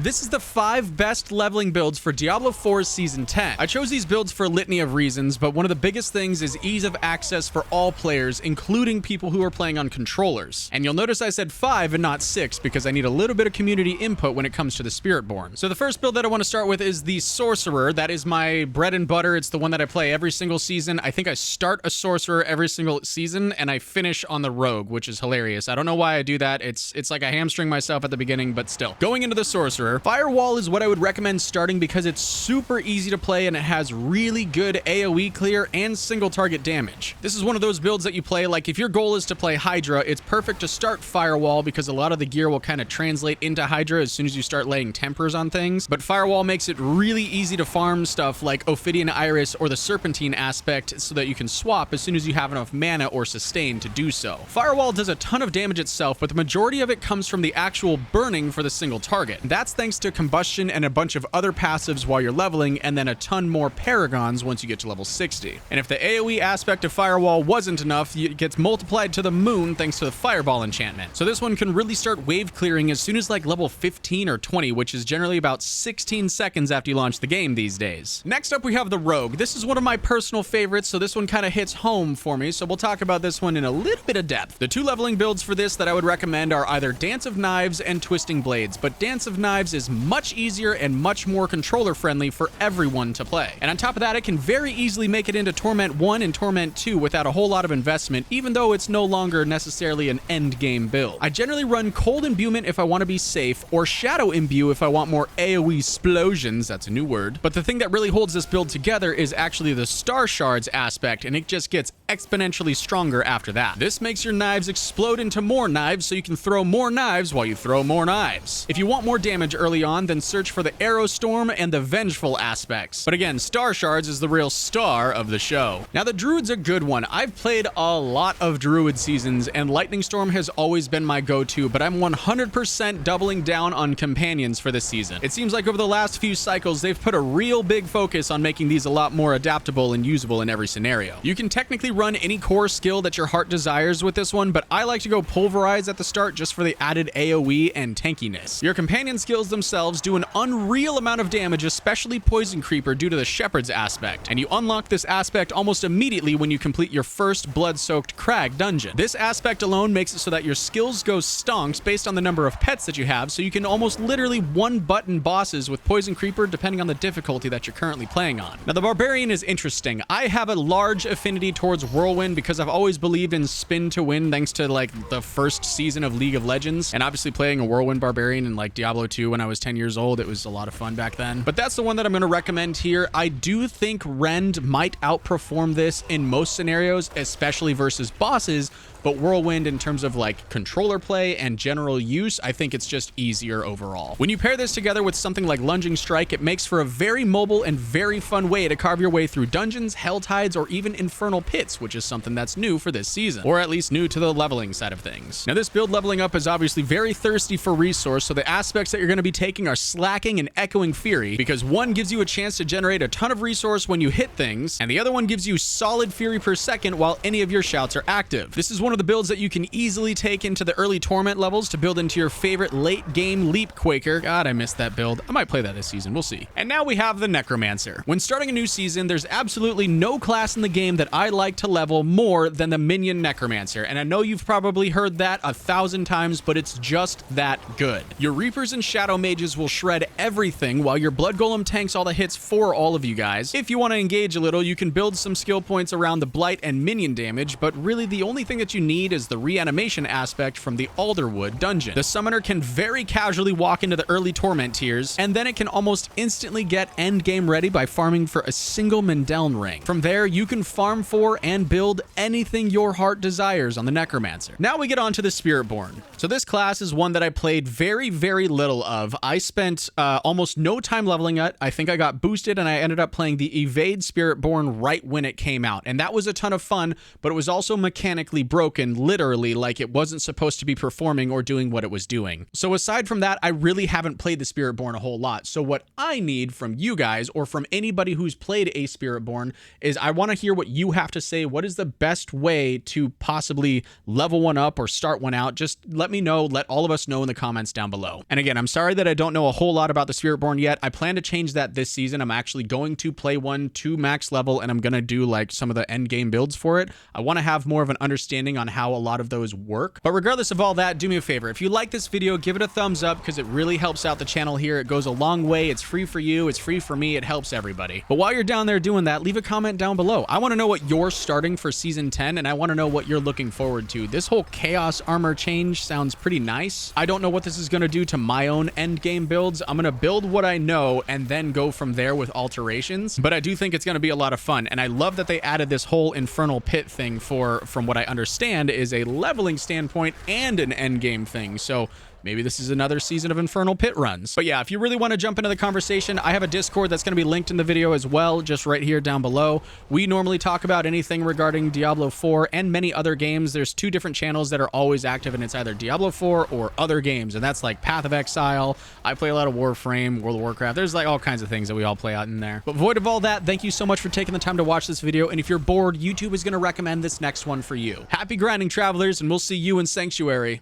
This is the 5 best leveling builds for Diablo 4 Season 10. I chose these builds for a litany of reasons, but one of the biggest things is ease of access for all players, including people who are playing on controllers. And you'll notice I said 5 and not 6 because I need a little bit of community input when it comes to the Spiritborn. So the first build that I want to start with is the Sorcerer. That is my bread and butter. It's the one that I play every single season. I think I start a Sorcerer every single season and I finish on the Rogue, which is hilarious. I don't know why I do that. It's like I hamstring myself at the beginning, but still. Going into the Sorcerer, Firewall is what I would recommend starting because it's super easy to play and it has really good AoE clear and single target damage. This is one of those builds that you play, like if your goal is to play Hydra, it's perfect to start Firewall because a lot of the gear will kind of translate into Hydra as soon as you start laying tempers on things. But Firewall makes it really easy to farm stuff like Ophidian Iris or the Serpentine aspect so that you can swap as soon as you have enough mana or sustain to do so. Firewall does a ton of damage itself, but the majority of it comes from the actual burning for the single target. That's thanks to combustion and a bunch of other passives while you're leveling, and then a ton more paragons once you get to level 60. And if the AoE aspect of Firewall wasn't enough, it gets multiplied to the moon thanks to the Fireball enchantment. So this one can really start wave clearing as soon as like level 15 or 20, which is generally about 16 seconds after you launch the game these days. Next up we have the Rogue. This is one of my personal favorites, so this one kind of hits home for me, so we'll talk about this one in a little bit of depth. The 2 leveling builds for this that I would recommend are either Dance of Knives and Twisting Blades, but Dance of Knives is much easier and much more controller friendly for everyone to play. And on top of that, it can very easily make it into Torment 1 and Torment 2 without a whole lot of investment, even though it's no longer necessarily an end game build. I generally run Cold Imbuement if I want to be safe, or Shadow Imbue if I want more AoE explosions, that's a new word. But the thing that really holds this build together is actually the Star Shards aspect, and it just gets exponentially stronger after that. This makes your knives explode into more knives so you can throw more knives while you throw more knives. If you want more damage early on, then search for the Arrow Storm and the Vengeful aspects. But again, Star Shards is the real star of the show. Now the Druid's a good one. I've played a lot of Druid seasons and Lightning Storm has always been my go-to, but I'm 100% doubling down on companions for this season. It seems like over the last few cycles, they've put a real big focus on making these a lot more adaptable and usable in every scenario. You can technically run any core skill that your heart desires with this one, but I like to go Pulverize at the start just for the added AoE and tankiness. Your companion skills themselves do an unreal amount of damage, especially Poison Creeper due to the Shepherd's aspect, and you unlock this aspect almost immediately when you complete your first blood-soaked crag dungeon. This aspect alone makes it so that your skills go stonks based on the number of pets that you have, so you can almost literally one-button bosses with Poison Creeper depending on the difficulty that you're currently playing on. Now the Barbarian is interesting. I have a large affinity towards Whirlwind because I've always believed in spin to win thanks to like the first season of League of Legends, and obviously playing a Whirlwind Barbarian in like Diablo 2 when I was 10 years old, it was a lot of fun back then. But that's the one that I'm going to recommend here. I do think Rend might outperform this in most scenarios, especially versus bosses, but Whirlwind in terms of like controller play and general use, I think it's just easier overall. When you pair this together with something like Lunging Strike, it makes for a very mobile and very fun way to carve your way through dungeons, hell tides, or even infernal pits, which is something that's new for this season, or at least new to the leveling side of things. Now this build leveling up is obviously very thirsty for resource, so the aspects that you're going to be taking are Slacking and Echoing Fury, because one gives you a chance to generate a ton of resource when you hit things, and the other one gives you solid fury per second while any of your shouts are active. This is one of the builds that you can easily take into the early Torment levels to build into your favorite late game Leap Quaker. God, I missed that build. I might play that this season. We'll see. And now we have the Necromancer. When starting a new season, there's absolutely no class in the game that I like to level more than the minion Necromancer. And I know you've probably heard that 1,000 times, but it's just that good. Your Reapers and Shadow Mages will shred everything while your Blood Golem tanks all the hits for all of you guys. If you want to engage a little, you can build some skill points around the Blight and minion damage, but really the only thing that you need is the reanimation aspect from the Alderwood dungeon. The summoner can very casually walk into the early Torment tiers, and then it can almost instantly get end game ready by farming for a single Mendeln ring. From there, you can farm for and build anything your heart desires on the Necromancer. Now we get on to the Spiritborn. So this class is one that I played very, very little of. I spent almost no time leveling it. I think I got boosted and I ended up playing the Evade Spiritborn right when it came out, and that was a ton of fun, but it was also mechanically broken broken, literally, like it wasn't supposed to be performing or doing what it was doing. So aside from that, I really haven't played the Spiritborn a whole lot. So what I need from you guys, or from anybody who's played a Spiritborn, is I want to hear what you have to say. What is the best way to possibly level one up or start one out? Just let me know. Let all of us know in the comments down below. And again, I'm sorry that I don't know a whole lot about the Spiritborn yet. I plan to change that this season. I'm actually going to play one to max level, and I'm going to do like some of the end game builds for it. I want to have more of an understanding on how a lot of those work. But regardless of all that, do me a favor. If you like this video, give it a thumbs up because it really helps out the channel here. It goes a long way. It's free for you. It's free for me. It helps everybody. But while you're down there doing that, leave a comment down below. I want to know what you're starting for season 10, and I want to know what you're looking forward to. This whole chaos armor change sounds pretty nice. I don't know what this is going to do to my own end game builds. I'm going to build what I know and then go from there with alterations. But I do think it's going to be a lot of fun. And I love that they added this whole infernal pit thing from what I understand is a leveling standpoint and an end game thing. So maybe this is another season of Infernal Pit runs. But yeah, if you really want to jump into the conversation, I have a Discord that's going to be linked in the video as well, just right here down below. We normally talk about anything regarding Diablo 4 and many other games. There's two different channels that are always active, and it's either Diablo 4 or other games, and that's like Path of Exile. I play a lot of Warframe, World of Warcraft. There's like all kinds of things that we all play out in there. But void of all that, thank you so much for taking the time to watch this video, and if you're bored, YouTube is going to recommend this next one for you. Happy grinding, travelers, and we'll see you in Sanctuary.